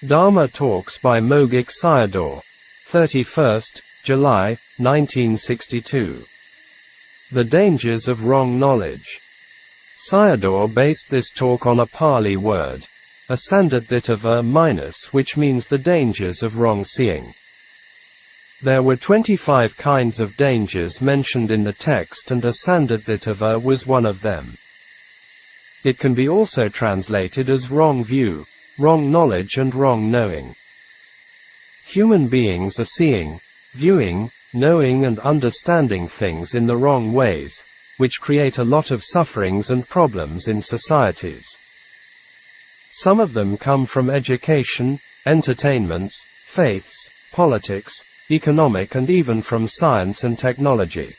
Dhamma Talks by Mogok Sayadaw. 31st July, 1962. The Dangers of Wrong Knowledge. Sayadaw based this talk on a Pali word, asandattitava-, which means the dangers of wrong seeing. There were 25 kinds of dangers mentioned in the text, and asandattitava was one of them. It can be also translated as wrong view, wrong knowledge and wrong knowing. Human beings are seeing, viewing, knowing and understanding things in the wrong ways, which create a lot of sufferings and problems in societies. Some of them come from education, entertainments, faiths, politics, economic and even from science and technology.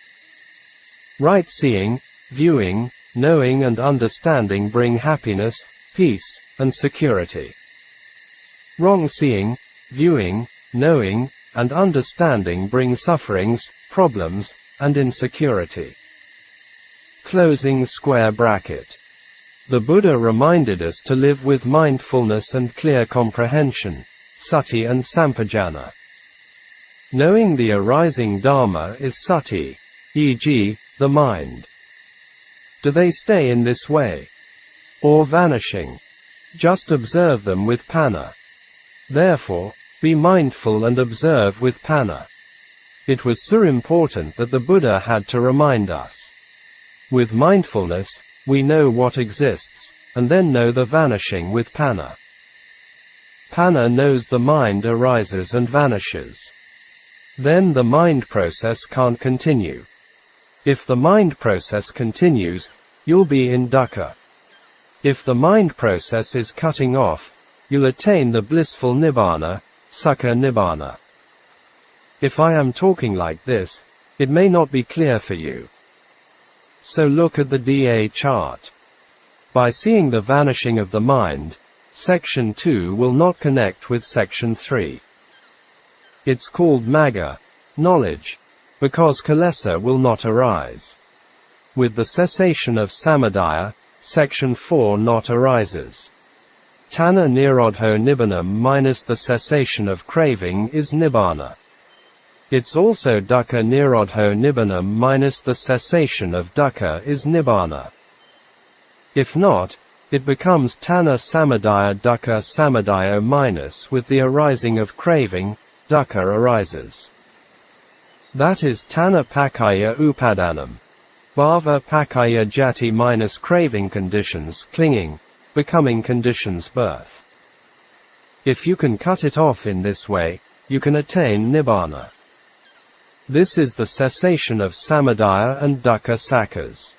Right seeing, viewing, knowing and understanding bring happiness, peace, and security. Wrong seeing, viewing, knowing, and understanding bring sufferings, problems, and insecurity. Closing square bracket. The Buddha reminded us to live with mindfulness and clear comprehension, sati and sampajana. Knowing the arising Dhamma is sati, e.g., the mind. Do they stay in this way? Or vanishing? Just observe them with panna. Therefore, be mindful and observe with panna. It was so important that the Buddha had to remind us. With mindfulness, we know what exists, and then know the vanishing with panna. Panna knows the mind arises and vanishes. Then the mind process can't continue. If the mind process continues, you'll be in dukkha. If the mind process is cutting off, you'll attain the blissful Nibbāna, Sukha Nibbāna. If I am talking like this, it may not be clear for you. So look at the DA chart. By seeing the vanishing of the mind, section 2 will not connect with section 3. It's called Magga, knowledge, because kilesa will not arise. With the cessation of samadaya, section 4 not arises. Tanha nirodho Nibbāna minus the cessation of craving is Nibbāna. It's also dukkha nirodho Nibbāna minus the cessation of dukkha is Nibbāna. If not, it becomes tanha samadaya dukkha samadayo minus with the arising of craving, dukkha arises. That is tanha pakaya upadanam. Bhava pakaya jati minus craving conditions clinging, becoming conditions birth. If you can cut it off in this way, you can attain Nibbāna. This is the cessation of samadaya and dukkha sakas.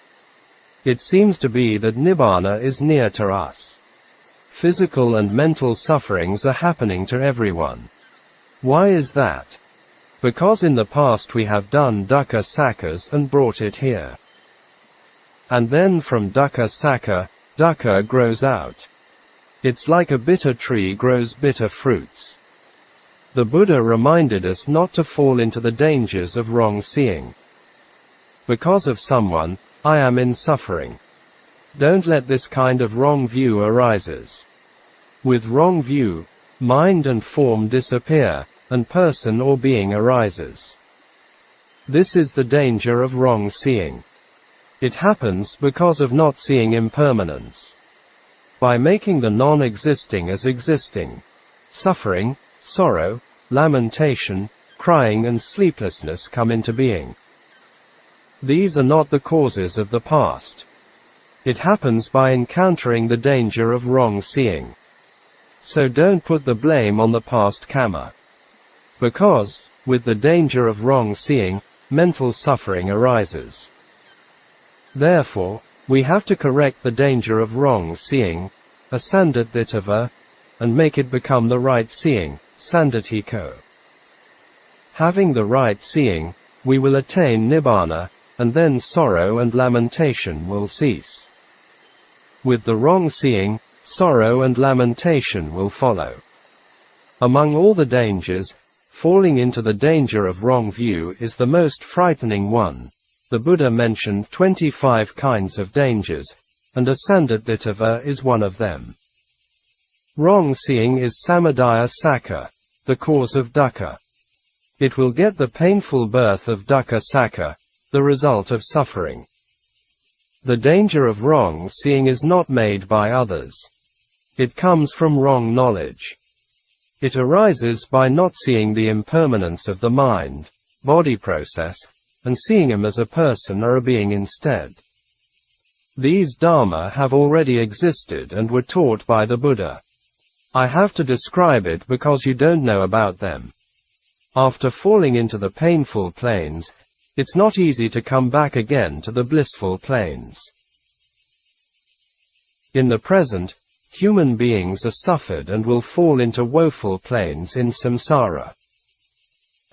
It seems to be that Nibbāna is near to us. Physical and mental sufferings are happening to everyone. Why is that? Because in the past we have done dukkha sakas and brought it here. And then from dukkha saka, dukkha grows out. It's like a bitter tree grows bitter fruits. The Buddha reminded us not to fall into the dangers of wrong seeing. Because of someone, I am in suffering. Don't let this kind of wrong view arises. With wrong view, mind and form disappear, and person or being arises. This is the danger of wrong seeing. It happens because of not seeing impermanence. By making the non-existing as existing, suffering, sorrow, lamentation, crying and sleeplessness come into being. These are not the causes of the past. It happens by encountering the danger of wrong seeing. So don't put the blame on the past karma. Because, with the danger of wrong seeing, mental suffering arises. Therefore, we have to correct the danger of wrong seeing, asandattitava, and make it become the right seeing, sandattiko. Having the right seeing, we will attain Nibbāna, and then sorrow and lamentation will cease. With the wrong seeing, sorrow and lamentation will follow. Among all the dangers, falling into the danger of wrong view is the most frightening one. The Buddha mentioned 25 kinds of dangers, and asandattitava is one of them. Wrong seeing is samudaya sakka, the cause of dukkha. It will get the painful birth of dukkha sakka, the result of suffering. The danger of wrong seeing is not made by others. It comes from wrong knowledge. It arises by not seeing the impermanence of the mind, body process, and seeing him as a person or a being instead. These Dhamma have already existed and were taught by the Buddha. I have to describe it because you don't know about them. After falling into the painful planes, it's not easy to come back again to the blissful planes. In the present, human beings are suffered and will fall into woeful planes in samsara.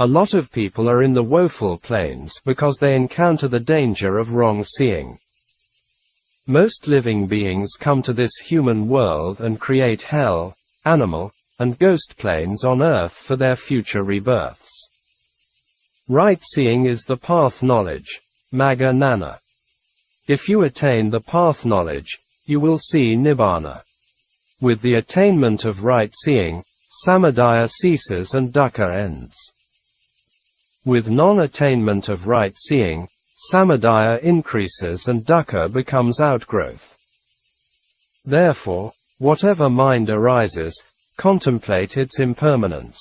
A lot of people are in the woeful planes because they encounter the danger of wrong seeing. Most living beings come to this human world and create hell, animal, and ghost planes on earth for their future rebirths. Right seeing is the path knowledge, magga nana. If you attain the path knowledge, you will see Nibbāna. With the attainment of right seeing, samudaya ceases and dukkha ends. With non-attainment of right seeing, samudaya increases and dukkha becomes outgrowth. Therefore, whatever mind arises, contemplate its impermanence.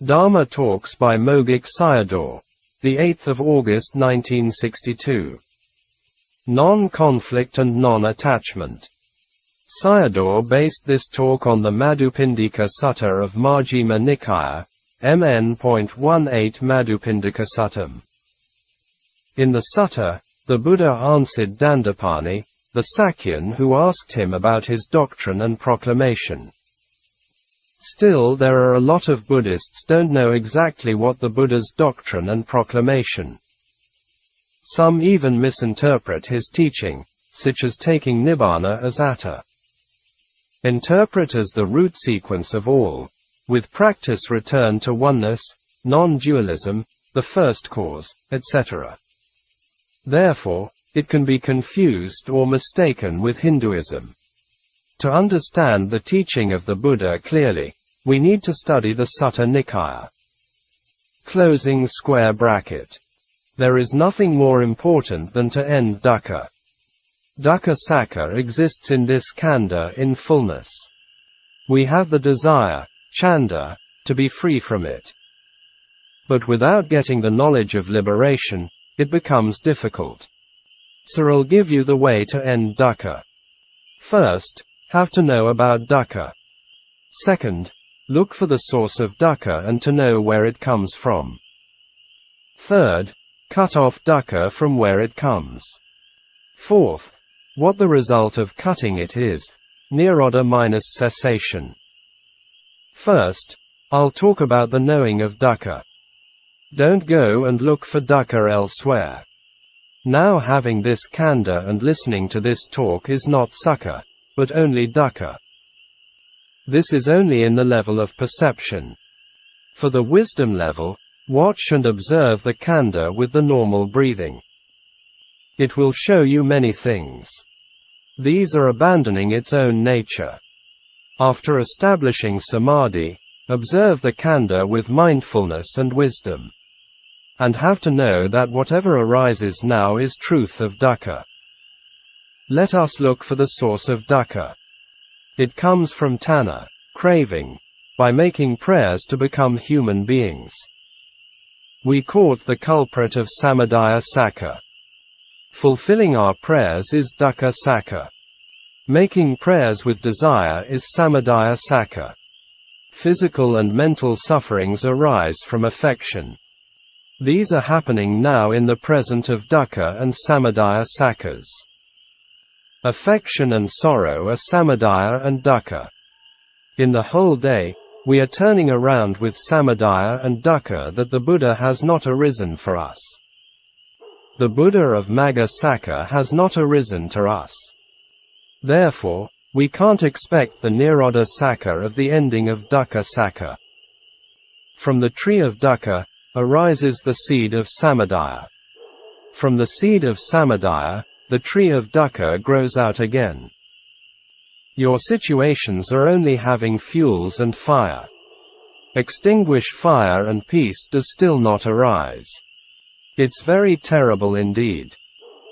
Dhamma Talks by Mogok Sayadaw, the 8th of August 1962. Non-conflict and non-attachment. Sayadaw based this talk on the Madhupindika Sutta of Majjhima Nikaya, MN.18 Madhupindika Suttam. In the sutta, the Buddha answered Dandapani, the Sakyan who asked him about his doctrine and proclamation. Still there are a lot of Buddhists don't know exactly what the Buddha's doctrine and proclamation. Some even misinterpret his teaching, such as taking Nibbāna as atta. Interpret as the root sequence of all, with practice return to oneness, non-dualism, the first cause, etc. Therefore, it can be confused or mistaken with Hinduism. To understand the teaching of the Buddha clearly, we need to study the Sutta Nikaya. Closing square bracket. There is nothing more important than to end dukkha. Dukkha sakka exists in this khandha in fullness. We have the desire, chanda, to be free from it. But without getting the knowledge of liberation, it becomes difficult. So I'll give you the way to end dukkha. First, have to know about dukkha. Second, look for the source of dukkha and to know where it comes from. Third, cut off dukkha from where it comes. Fourth, what the result of cutting it is, nirodha minus cessation. First, I'll talk about the knowing of dukkha. Don't go and look for dukkha elsewhere. Now having this khandha and listening to this talk is not sukha, but only dukkha. This is only in the level of perception. For the wisdom level, watch and observe the khandha with the normal breathing. It will show you many things. These are abandoning its own nature. After establishing samadhi, observe the khandha with mindfulness and wisdom. And have to know that whatever arises now is truth of dukkha. Let us look for the source of dukkha. It comes from tanha, craving, by making prayers to become human beings. We caught the culprit of samudaya sakka. Fulfilling our prayers is dukkha sakka. Making prayers with desire is samudaya sakka. Physical and mental sufferings arise from affection. These are happening now in the present of dukkha and samudaya sakkas. Affection and sorrow are samudaya and dukkha. In the whole day, we are turning around with samudaya and dukkha that the Buddha has not arisen for us. The Buddha of Magga Sakka has not arisen to us. Therefore, we can't expect the nirodha sakka of the ending of dukkha sakka. From the tree of dukkha, arises the seed of samudaya. From the seed of samudaya, the tree of dukkha grows out again. Your situations are only having fuels and fire. Extinguish fire and peace does still not arise. It's very terrible indeed.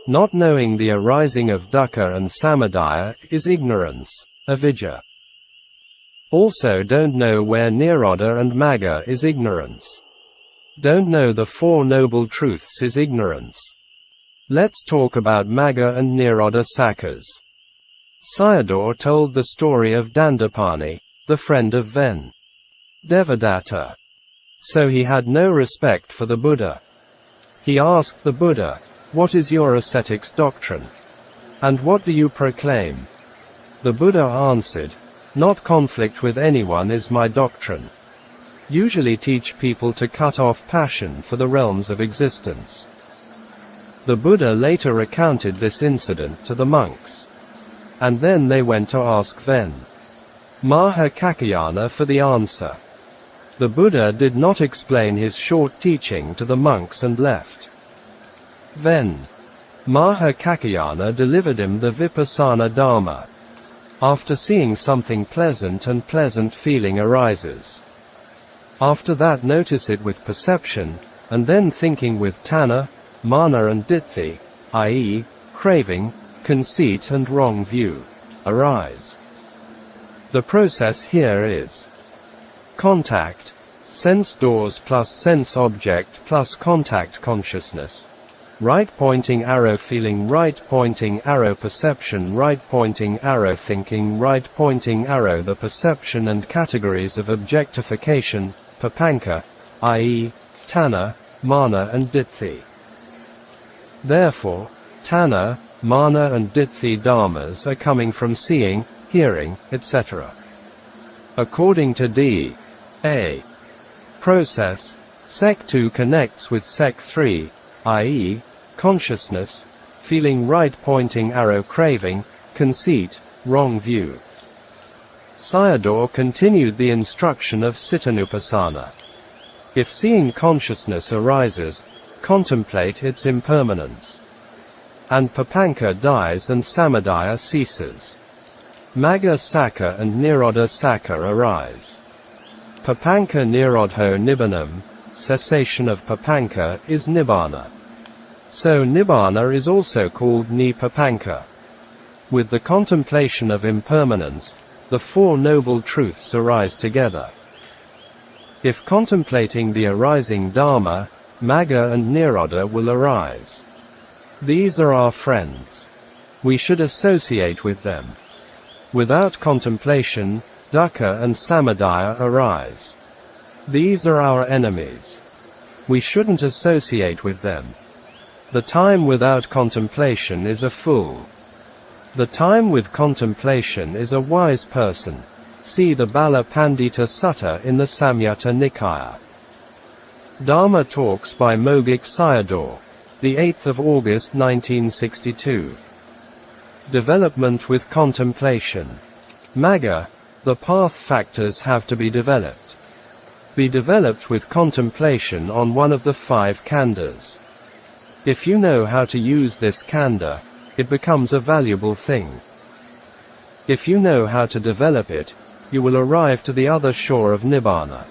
Not knowing the arising of dukkha and samadaya is ignorance, avidya. Also don't know where nirodha and magga is ignorance. Don't know the Four Noble Truths is ignorance. Let's talk about magga and nirodha sakhas. Sayadaw told the story of Dandapani, the friend of Ven. Devadatta. So he had no respect for the Buddha. He asked the Buddha, "What is your ascetics doctrine? And what do you proclaim?" The Buddha answered, "Not conflict with anyone is my doctrine. Usually teach people to cut off passion for the realms of existence." The Buddha later recounted this incident to the monks. And then they went to ask Ven Mahakakayana for the answer. The Buddha did not explain his short teaching to the monks and left. Then Mahakakayana delivered him the Vipassana Dhamma. After seeing something pleasant and pleasant feeling arises. After that notice it with perception, and then thinking with tanha, mana and ditthi, i.e., craving, conceit and wrong view, arise. The process here is contact, sense doors plus sense object plus contact consciousness. Right pointing arrow feeling, right pointing arrow perception, right pointing arrow thinking, right pointing arrow the perception and categories of objectification, papanka, i.e., tanha, mana and ditthi. Therefore, tanha, mana and ditthi dharmas are coming from seeing, hearing, etc. According to D.A. process, Sec 2 connects with Sec 3, i.e., consciousness, feeling right pointing arrow craving, conceit, wrong view. Sayadaw continued the instruction of Cittanupassana. If seeing consciousness arises, contemplate its impermanence. And papanka dies and samadaya ceases. Magga sakha and nirodha sakha arise. Papanka nirodho nibbānam, cessation of papanka, is Nibbāna. So Nibbāna is also called Ni-papanka. With the contemplation of impermanence, the Four Noble Truths arise together. If contemplating the arising Dhamma, magga and nirodha will arise. These are our friends. We should associate with them. Without contemplation, dukkha and samadaya arise. These are our enemies. We shouldn't associate with them. The time without contemplation is a fool. The time with contemplation is a wise person. See the Bala Pandita Sutta in the Samyutta Nikaya. Dharma Talks by Mogok Sayadaw, the 8th of August 1962. Development with contemplation. Magga, the path factors have to be developed. Be developed with contemplation on one of the 5 khandhas. If you know how to use this khandha, it becomes a valuable thing. If you know how to develop it, you will arrive to the other shore of Nibbāna.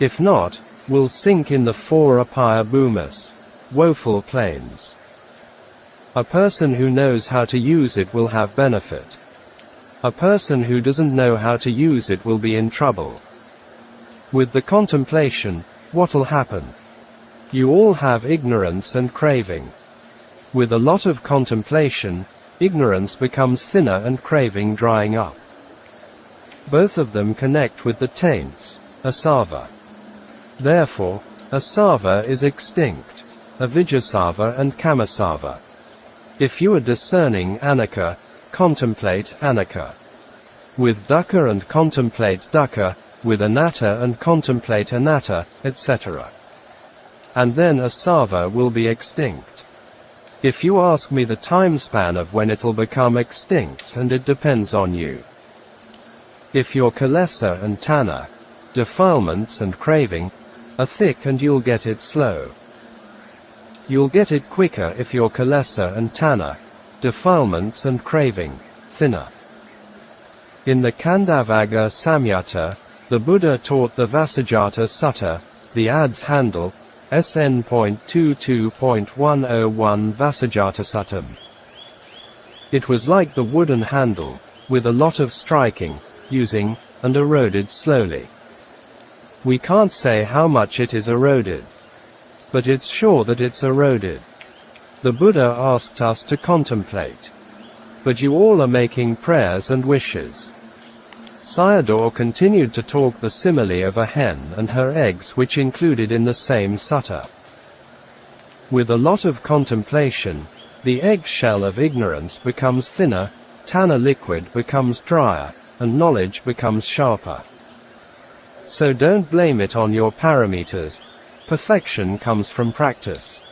If not, will sink in the 4 apaya bhumas, woeful plains. A person who knows how to use it will have benefit. A person who doesn't know how to use it will be in trouble. With the contemplation, what'll happen? You all have ignorance and craving. With a lot of contemplation, ignorance becomes thinner and craving drying up. Both of them connect with the taints, asava. Therefore, asava is extinct, avijjasava and kamasava. If you are discerning anicca, contemplate anicca. With dukkha and contemplate dukkha, with anatta and contemplate anatta, etc. And then asava will be extinct. If you ask me the time span of when it'll become extinct, and it depends on you. If your kilesa and tanha, defilements and craving, are thick, and you'll get it slow. You'll get it quicker if your kilesa and tanha, defilements and craving, thinner. In the Khandavagga Samyutta, the Buddha taught the Vasajata Sutta, the adze handle, SN.22.101 Vasajata Suttam. It was like the wooden handle, with a lot of striking, using, and eroded slowly. We can't say how much it is eroded. But it's sure that it's eroded. The Buddha asked us to contemplate. But you all are making prayers and wishes. Sayadaw continued to talk the simile of a hen and her eggs, which included in the same sutta. With a lot of contemplation, the egg shell of ignorance becomes thinner, tanna liquid becomes drier, and knowledge becomes sharper. So don't blame it on your parameters. Perfection comes from practice.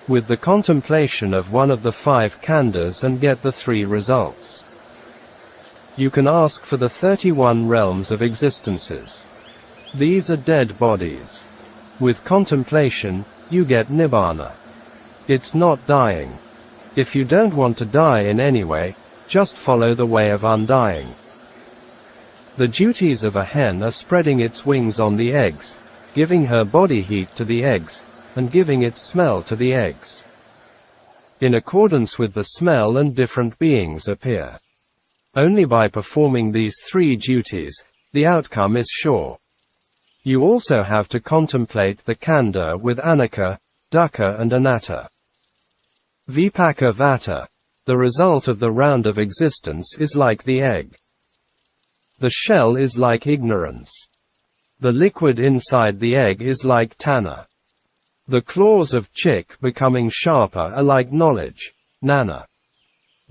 With the contemplation of one of the 5 khandhas and get the 3 results. You can ask for the 31 realms of existences. These are dead bodies. With contemplation, you get Nibbāna. It's not dying. If you don't want to die in any way, just follow the way of undying. The duties of a hen are spreading its wings on the eggs, giving her body heat to the eggs, and giving its smell to the eggs. In accordance with the smell, and different beings appear. Only by performing these 3 duties, the outcome is sure. You also have to contemplate the khandha with anicca, dukkha and anatta. Vipaka vata, the result of the round of existence, is like the egg. The shell is like ignorance. The liquid inside the egg is like tanna. The claws of chick becoming sharper are like knowledge, nana.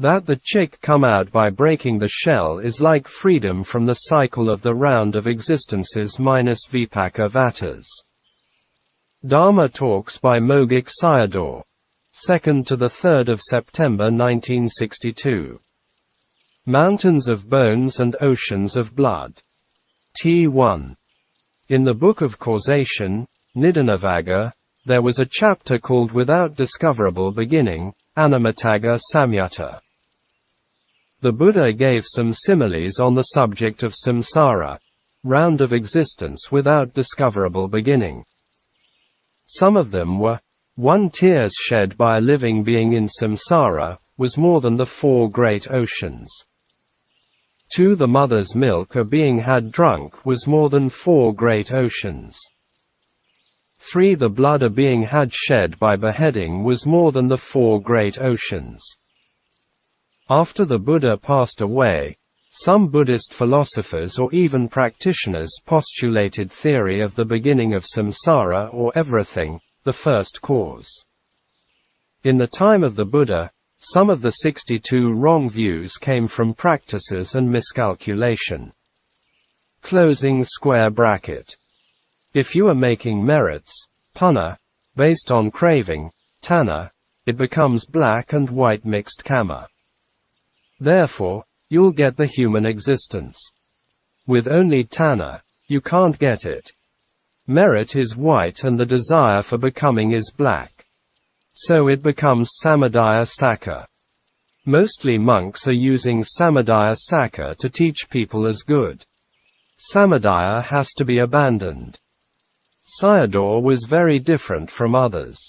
That the chick come out by breaking the shell is like freedom from the cycle of the round of existences minus vipaka vatas. Dhamma talks by Mogok Sayadaw. 2nd to the 3rd of September 1962. Mountains of Bones and Oceans of Blood. T1. In the Book of Causation, Nibbāna, there was a chapter called Without Discoverable Beginning, Annatta Samyutta. The Buddha gave some similes on the subject of samsara, round of existence without discoverable beginning. Some of them were, 1 tears shed by a living being in samsara was more than the 4 great oceans. 2 the mother's milk a being had drunk was more than 4 great oceans. 3 the blood a being had shed by beheading was more than the 4 great oceans. After the Buddha passed away, some Buddhist philosophers or even practitioners postulated theory of the beginning of samsara or everything, the first cause. In the time of the Buddha, some of the 62 wrong views came from practices and miscalculation. Closing square bracket. If you are making merits, punna, based on craving, tanna, it becomes black and white mixed kama. Therefore, you'll get the human existence. With only tanna, you can't get it. Merit is white and the desire for becoming is black. So it becomes samadaya sakha. Mostly monks are using samadaya sakha to teach people as good. Samadaya has to be abandoned. Sayadaw was very different from others.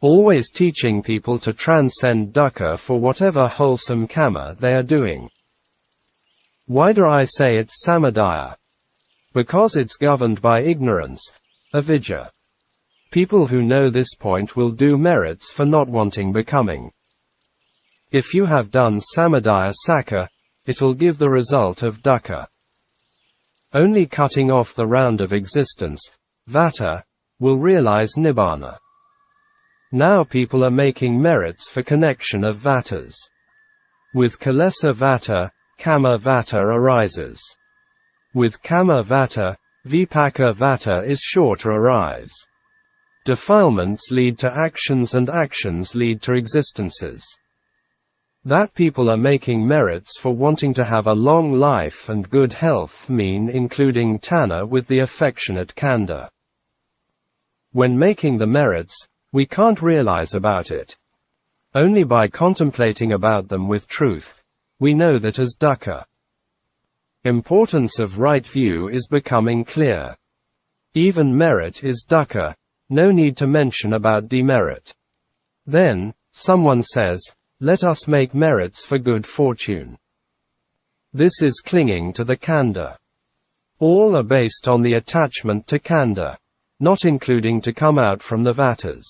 Always teaching people to transcend dukkha for whatever wholesome kama they are doing. Why do I say it's samadaya? Because it's governed by ignorance, avidya. People who know this point will do merits for not wanting becoming. If you have done samadaya sakha, it'll give the result of dukkha. Only cutting off the round of existence, vata, will realize Nibbāna. Now people are making merits for connection of vatas. With kilesa vata, kama vata arises. With kama vata, vipaka vata is sure to arise. Defilements lead to actions and actions lead to existences. That people are making merits for wanting to have a long life and good health mean including tanna with the affectionate khandha. When making the merits, we can't realize about it. Only by contemplating about them with truth, we know that as dukkha. Importance of right view is becoming clear. Even merit is dukkha, no need to mention about demerit. Then, someone says, let us make merits for good fortune. This is clinging to the khandha. All are based on the attachment to khandha, not including to come out from the vatas.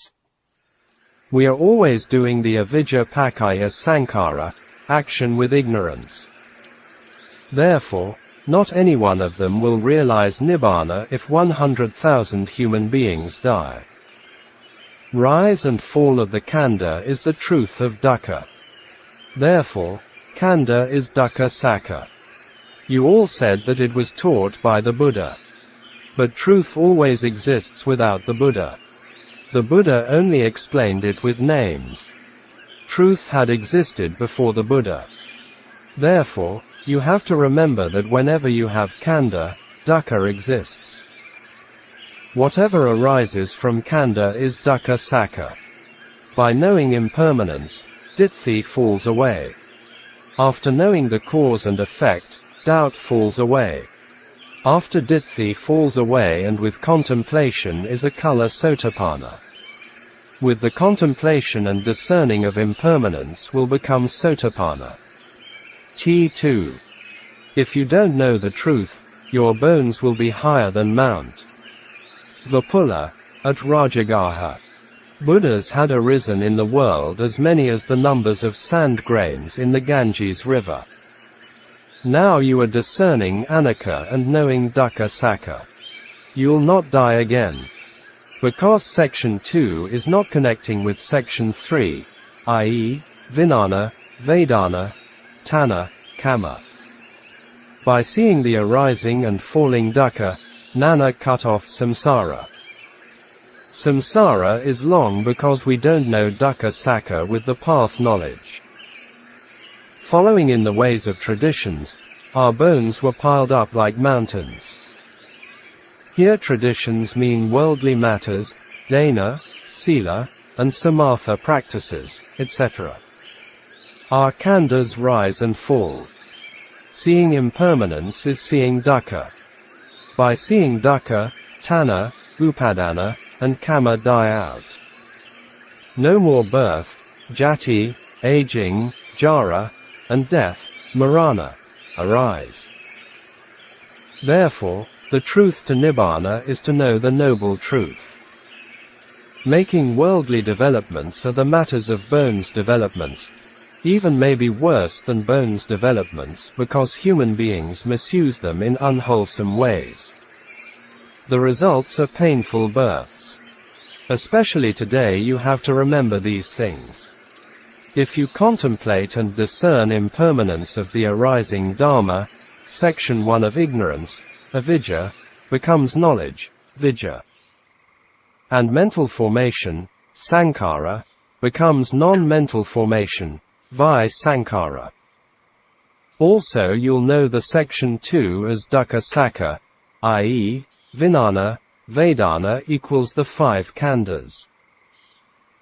We are always doing the avijja pakaya sankhara, action with ignorance. Therefore, not any one of them will realize Nibbāna if 100,000 human beings die. Rise and fall of the khandha is the truth of dukkha. Therefore, khandha is dukkha sakha. You all said that it was taught by the Buddha. But truth always exists without the Buddha. The Buddha only explained it with names. Truth had existed before the Buddha. Therefore, you have to remember that whenever you have khandha, dukkha exists. Whatever arises from khandha is dukkha sakha. By knowing impermanence, ditthi falls away. After knowing the cause and effect, doubt falls away. After ditthi falls away and with contemplation is akala sotapanna. With the contemplation and discerning of impermanence will become sotapanna. T2. If you don't know the truth, your bones will be higher than Mount Vipula, at Rajagaha. Buddhas had arisen in the world as many as the numbers of sand grains in the Ganges river. Now you are discerning anicca and knowing dukkha sakha. You'll not die again. Because section 2 is not connecting with section 3, i.e., Vijnana, Vedana, Tanha, Kamma. By seeing the arising and falling dukkha, Nana cut off samsara. Samsara is long because we don't know dukkha sakha with the path knowledge. Following in the ways of traditions, our bones were piled up like mountains. Here traditions mean worldly matters, dana, sila, and samatha practices, etc. Our khandhas rise and fall. Seeing impermanence is seeing dukkha. By seeing dukkha, tanha, upadana, and kamma die out. No more birth, jati, aging, jara, and death, marana, arise. Therefore, the truth to Nibbāna is to know the noble truth. Making worldly developments are the matters of bones developments, even may be worse than bones developments because human beings misuse them in unwholesome ways. The results are painful births. Especially today you have to remember these things. If you contemplate and discern impermanence of the arising Dhamma, section 1 of ignorance, avijja, becomes knowledge, vijja. And mental formation, sankhara, becomes non-mental formation, sankhara. Also you'll know the section 2 as dukkha sakha, i.e., Vijnana, Vedana equals the 5 khandhas.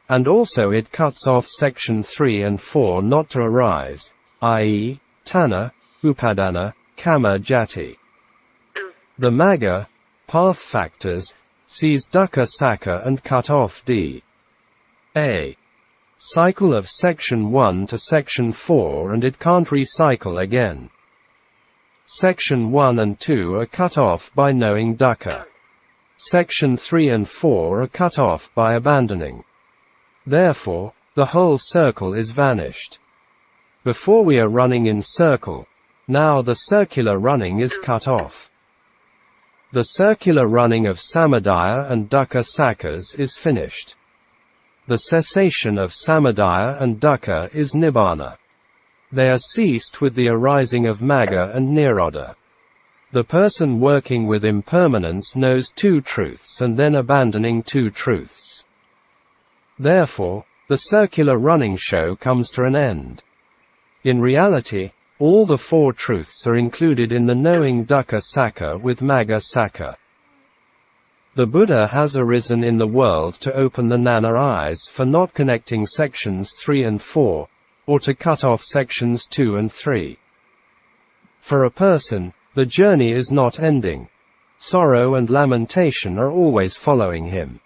And also it cuts off section 3 and 4 not to arise, i.e., tanha, upadana, kamma jati. The magga, path factors, sees dukkha sakha and cut off a cycle of section 1 to section 4 and it can't recycle again. Section 1 and 2 are cut off by knowing dukkha. Section 3 and 4 are cut off by abandoning. Therefore, the whole circle is vanished. Before we are running in circle, now the circular running is cut off. The circular running of samadaya and dukkha sakhas is finished. The cessation of samadaya and dukkha is Nibbāna. They are ceased with the arising of magga and nirodha. The person working with impermanence knows 2 truths and then abandoning 2 truths. Therefore, the circular running show comes to an end. In reality, all the 4 truths are included in the knowing dukkha sakha with magga sakha. The Buddha has arisen in the world to open the Nana eyes for not connecting sections 3 and 4, or to cut off sections 2 and 3. For a person, The journey is not ending. Sorrow and lamentation are always following him.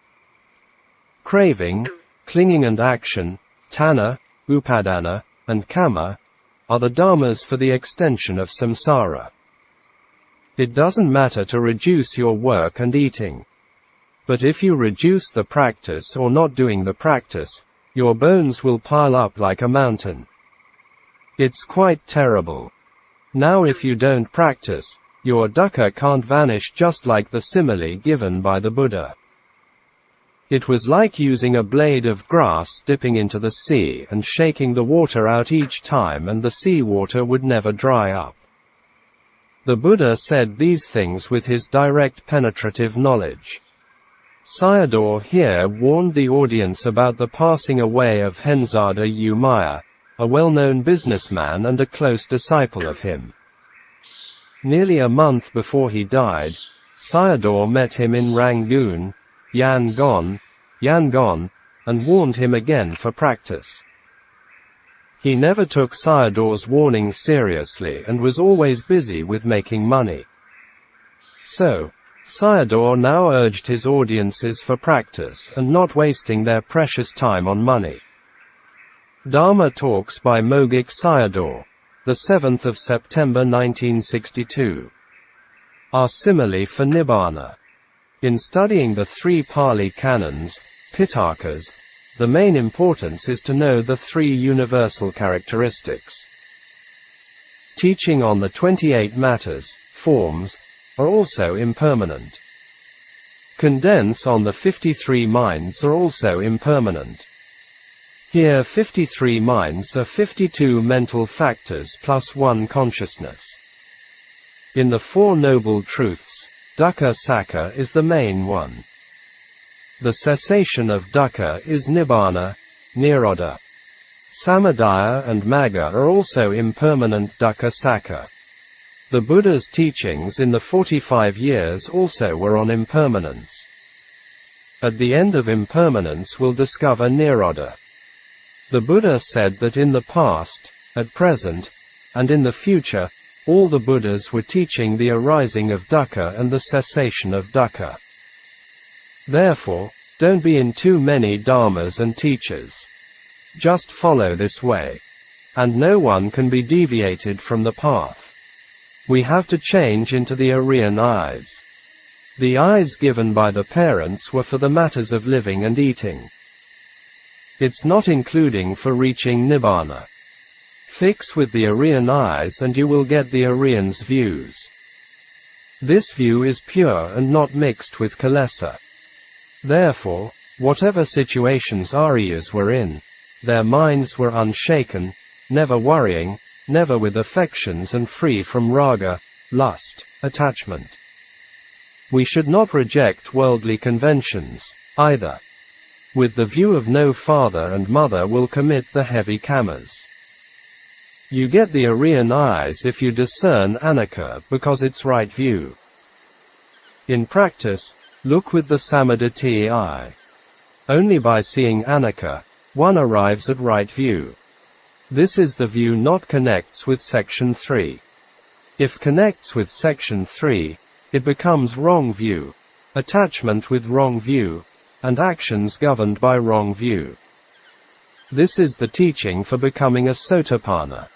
Craving, clinging and action, tanha, upadana, and kama, are the dharmas for the extension of samsara. It doesn't matter to reduce your work and eating. But if you reduce the practice or not doing the practice, your bones will pile up like a mountain. It's quite terrible. Now if you don't practice, your dukkha can't vanish, just like the simile given by the Buddha. It was like using a blade of grass dipping into the sea and shaking the water out each time, and the sea water would never dry up. The Buddha said these things with his direct penetrative knowledge. Sayadaw here warned the audience about the passing away of Henzada Umaya, a well-known businessman and a close disciple of him. Nearly a month before he died, Sayadaw met him in Rangoon, Yangon, and warned him again for practice. He never took Sayadaw's warning seriously and was always busy with making money. So, Sayadaw now urged his audiences for practice and not wasting their precious time on money. Dhamma Talks by Mogok Sayadaw, the 7th of September 1962. Our simile for Nibbāna. In studying the 3 Pali canons, Pitakas, the main importance is to know the 3 universal characteristics. Teaching on the 28 matters, forms, are also impermanent. Condense on the 53 minds are also impermanent. Here 53 minds are 52 mental factors plus 1 consciousness. In the 4 Noble Truths, dukkha sakka is the main one. The cessation of dukkha is Nibbāna, Nirodha. Samadaya and Magga are also impermanent dukkha sakka. The Buddha's teachings in the 45 years also were on impermanence. At the end of impermanence we'll discover Nirodha. The Buddha said that in the past, at present, and in the future, all the Buddhas were teaching the arising of dukkha and the cessation of dukkha. Therefore, don't be in too many dharmas and teachers. Just follow this way. And no one can be deviated from the path. We have to change into the Aryan eyes. The eyes given by the parents were for the matters of living and eating. It's not including for reaching Nibbāna. Fix with the Aryan eyes and you will get the Aryan's views. This view is pure and not mixed with kilesa. Therefore, whatever situations Aryas were in, their minds were unshaken, never worrying, never with affections, and free from raga, lust, attachment. We should not reject worldly conventions, either. With the view of no father and mother will commit the heavy kamas. You get the Aryan eyes if you discern Annatta because it's right view. In practice, look with the Samadhi eye. Only by seeing Annatta, one arrives at right view. This is the view not connects with section 3. If connects with section 3, it becomes wrong view, attachment with wrong view, and actions governed by wrong view. This is the teaching for becoming a Sotapanna.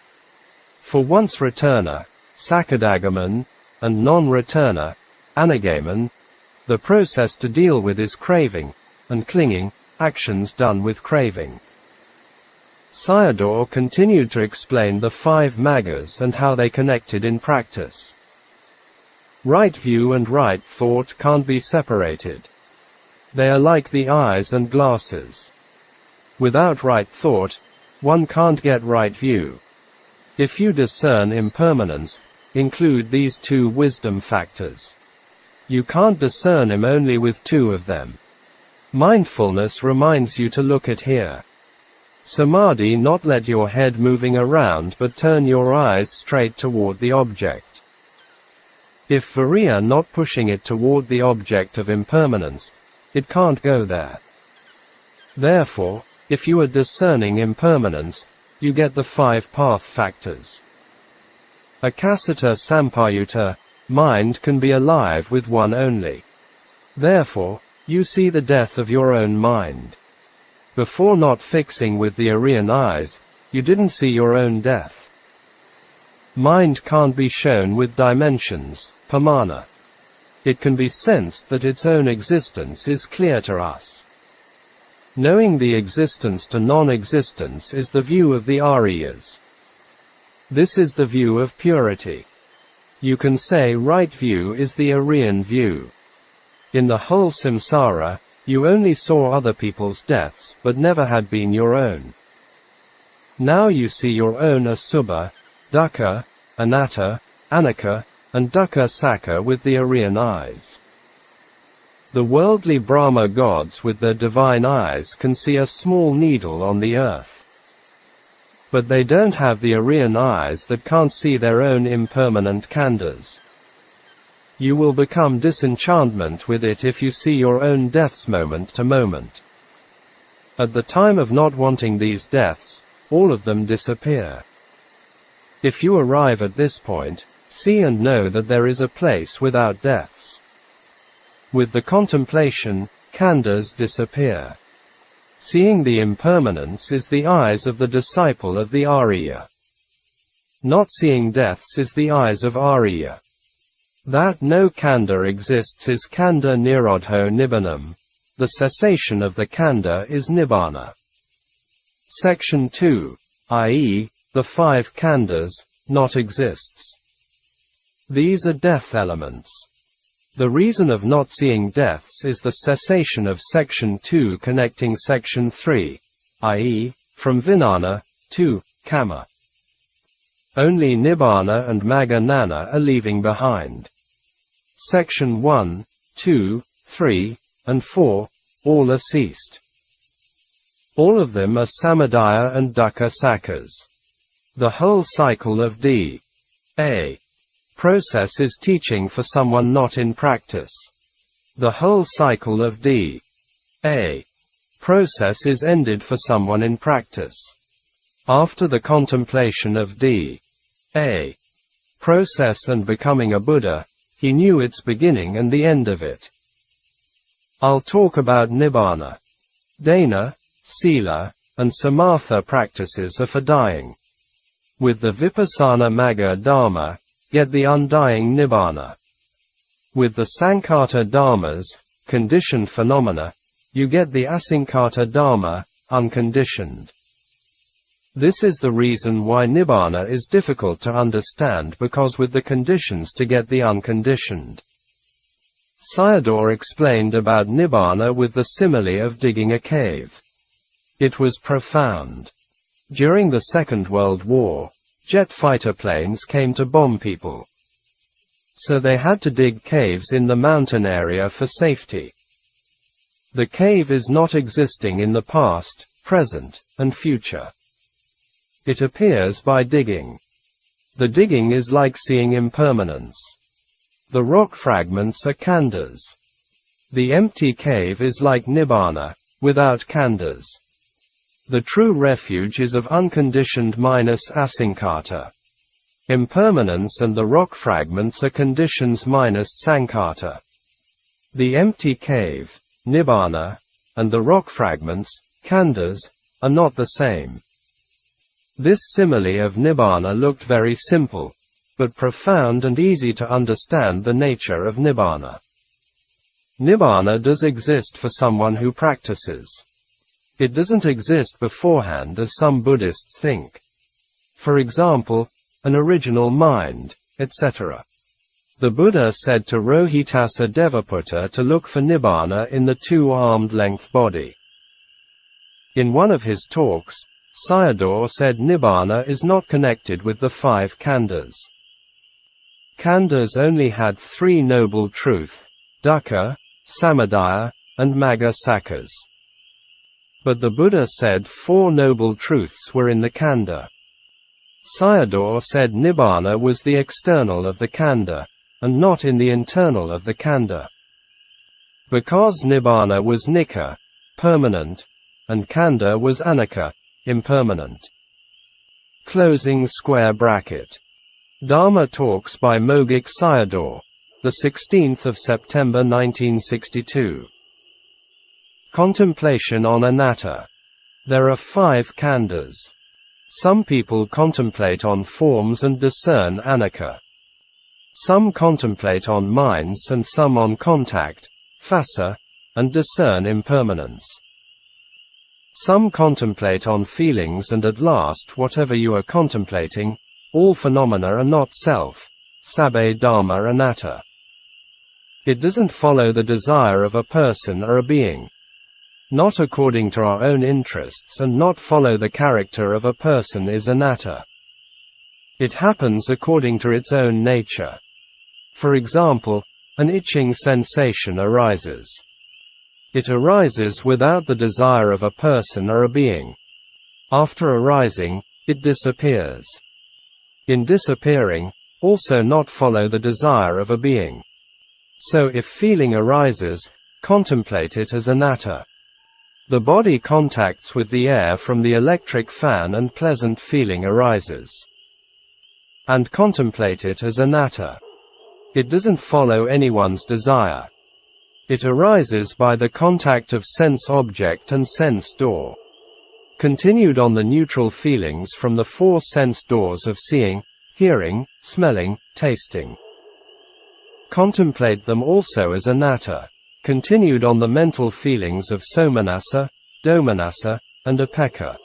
For once returner, Sakadagaman, and non-returner, Anagaman, the process to deal with is craving, and clinging, actions done with craving. Sayadaw continued to explain the 5 maggas and how they connected in practice. Right view and right thought can't be separated. They are like the eyes and glasses. Without right thought, one can't get right view. If you discern impermanence, include these 2 wisdom factors. You can't discern him only with 2 of them. Mindfulness reminds you to look at here. Samadhi not let your head moving around but turn your eyes straight toward the object. If viriya not pushing it toward the object of impermanence, it can't go there. Therefore, if you are discerning impermanence, you get the 5 path factors. Akasata sampayutta, mind can be alive with one only. Therefore, you see the death of your own mind. Before not fixing with the Aryan eyes, you didn't see your own death. Mind can't be shown with dimensions, pamana. It can be sensed that its own existence is clear to us. Knowing the existence to non-existence is the view of the Aryas. This is the view of purity. You can say right view is the Aryan view. In the whole samsara, you only saw other people's deaths but never had been your own. Now you see your own asubha, dukkha, anatta, anicca, and dukkha sakka with the Aryan eyes. The worldly Brahma gods with their divine eyes can see a small needle on the earth. But they don't have the Aryan eyes that can't see their own impermanent khandhas. You will become disenchantment with it if you see your own deaths moment to moment. At the time of not wanting these deaths, all of them disappear. If you arrive at this point, see and know that there is a place without deaths. With the contemplation, khandhas disappear. Seeing the impermanence is the eyes of the disciple of the Arya. Not seeing deaths is the eyes of Arya. That no khandha exists is khandha nirodho nibbānam. The cessation of the khandha is Nibbāna. Section 2, i.e., the 5 khandhas, not exists. These are death elements. The reason of not seeing deaths is the cessation of Section 2 connecting Section 3, i.e., from vijnana to kamma. Only Nibbāna and Magga are leaving behind. Section 1, 2, 3, and 4, all are ceased. All of them are samadaya and dukkha sakkas. The whole cycle of D.A. process is teaching for someone not in practice. The whole cycle of D.A. process is ended for someone in practice. After the contemplation of D.A. process and becoming a Buddha, he knew its beginning and the end of it. I'll talk about Nibbāna. Dana, Sila, and Samatha practices are for dying. With the Vipassana Magga Dhamma, get the undying Nibbāna. With the Sankhata Dhammas, conditioned phenomena, you get the Asankhata Dhamma, unconditioned. This is the reason why Nibbāna is difficult to understand, because with the conditions to get the unconditioned. Sayadaw explained about Nibbāna with the simile of digging a cave. It was profound. During the Second World War, jet fighter planes came to bomb people. So they had to dig caves in the mountain area for safety. The cave is not existing in the past, present, and future. It appears by digging. The digging is like seeing impermanence. The rock fragments are khandhas. The empty cave is like Nibbāna, without khandhas. The true refuge is of unconditioned minus asankhata. Impermanence and the rock fragments are conditions minus sankhata. The empty cave, Nibbāna, and the rock fragments, khandhas, are not the same. This simile of Nibbāna looked very simple, but profound and easy to understand the nature of Nibbāna. Nibbāna does exist for someone who practices. It doesn't exist beforehand as some Buddhists think. For example, an original mind, etc. The Buddha said to Rohitassa Devaputta to look for Nibbāna in the 2-armed length body. In one of his talks, Sayadaw said Nibbāna is not connected with the 5 khandhas. Khandhas only had 3 noble truth, dukkha, samadaya, and magga sakkas. But the Buddha said 4 noble truths were in the khandha. Sayadaw said Nibbāna was the external of the khandha, and not in the internal of the khandha. Because Nibbāna was nikka, permanent, and khandha was anicca, impermanent. Closing square bracket. Dhamma Talks by Mogok Sayadaw, the 16th of September 1962. Contemplation on Annatta. There are 5 khandhas. Some people contemplate on forms and discern anicca. Some contemplate on minds and some on contact, phassa, and discern impermanence. Some contemplate on feelings and at last whatever you are contemplating, all phenomena are not self, sabbe dhamma anatta. It doesn't follow the desire of a person or a being. Not according to our own interests and not follow the character of a person is anatta. It happens according to its own nature. For example, an itching sensation arises. It arises without the desire of a person or a being. After arising, it disappears. In disappearing, also not follow the desire of a being. So if feeling arises, contemplate it as anatta. The body contacts with the air from the electric fan and pleasant feeling arises. And contemplate it as anatta. It doesn't follow anyone's desire. It arises by the contact of sense object and sense door. Continued on the neutral feelings from the 4 sense doors of seeing, hearing, smelling, tasting. Contemplate them also as anatta. Continued on the mental feelings of somanassa, domanassa, and upekkha.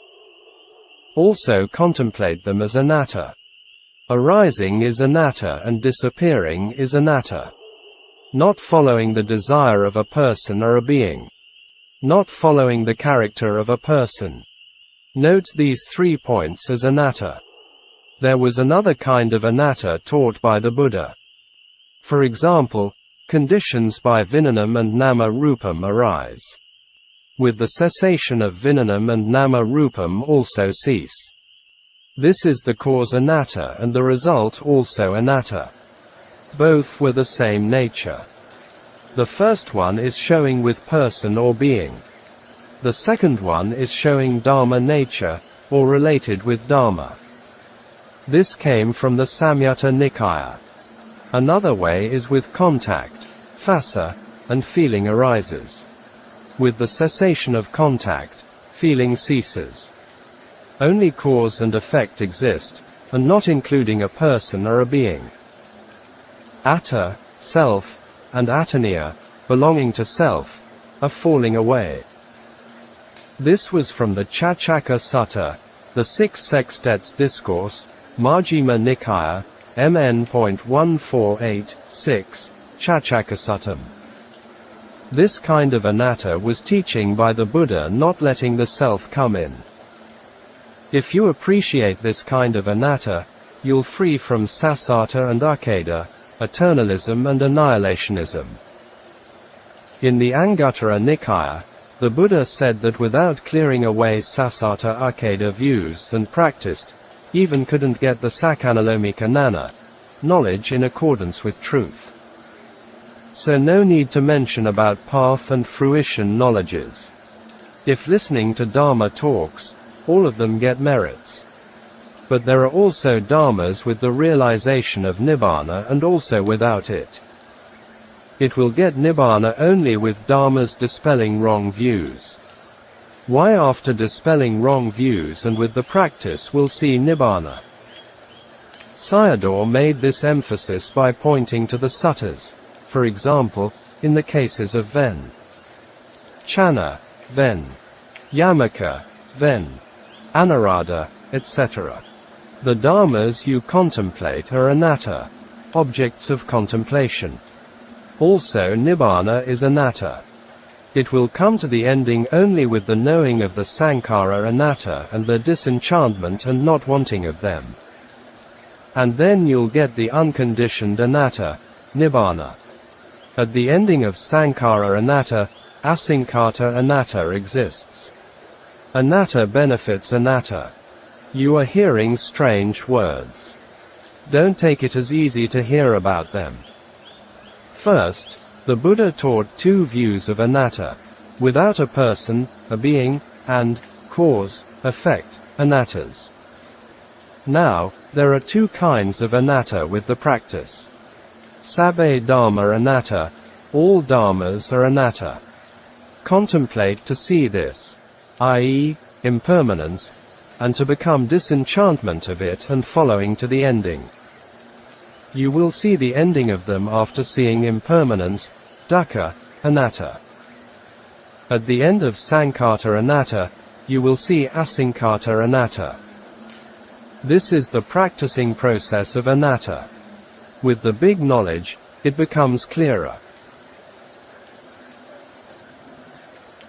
Also contemplate them as anatta. Arising is anatta and disappearing is anatta. Not following the desire of a person or a being. Not following the character of a person. Note these 3 points as anatta. There was another kind of anatta taught by the Buddha. For example, conditions by Vijnanam and Nama Rupam arise. With the cessation of Vijnanam and Nama Rupam also cease. This is the cause anatta and the result also anatta. Both were the same nature. The first one is showing with person or being. The second one is showing Dhamma nature, or related with Dhamma. This came from the Samyutta Nikaya. Another way is with contact, phassa, and feeling arises. With the cessation of contact, feeling ceases. Only cause and effect exist, and not including a person or a being. Atta, self, and attaniya, belonging to self, are falling away. This was from the Chacchaka Sutta, the 6th Sextet's Discourse, Majjhima Nikaya, MN.1486, Chacchakasuttam. This kind of anatta was teaching by the Buddha not letting the self come in. If you appreciate this kind of anatta, you'll free from sasata and akeda, eternalism and annihilationism. In the Anguttara Nikaya, the Buddha said that without clearing away sasata akeda views and practiced, even couldn't get the sakanalomika nana, knowledge in accordance with truth. So no need to mention about path and fruition knowledges. If listening to Dhamma talks, all of them get merits. But there are also Dhammas with the realization of Nibbāna and also without it. It will get Nibbāna only with Dhammas dispelling wrong views. Why after dispelling wrong views and with the practice will see Nibbāna? Sayadaw made this emphasis by pointing to the suttas, for example, in the cases of Ven. Chana, Ven. Yamaka, Ven. Anuradha, etc. The dhammas you contemplate are anatta, objects of contemplation. Also Nibbāna is anatta. It will come to the ending only with the knowing of the sankhara anatta and the disenchantment and not wanting of them. And then you'll get the unconditioned anatta, Nibbāna. At the ending of sankhara anatta, asankhata anatta exists. Anatta benefits anatta. You are hearing strange words. Don't take it as easy to hear about them. First, the Buddha taught 2 views of anatta, without a person, a being, and cause, effect, anattas. Now, there are two kinds of anatta with the practice. Sabbe Dhamma anatta, all dharmas are anatta. Contemplate to see this, i.e., impermanence, and to become disenchantment of it and following to the ending. You will see the ending of them after seeing impermanence, dukkha, anatta. At the end of sankhata anatta, you will see asankhata anatta. This is the practicing process of anatta. With the big knowledge, it becomes clearer.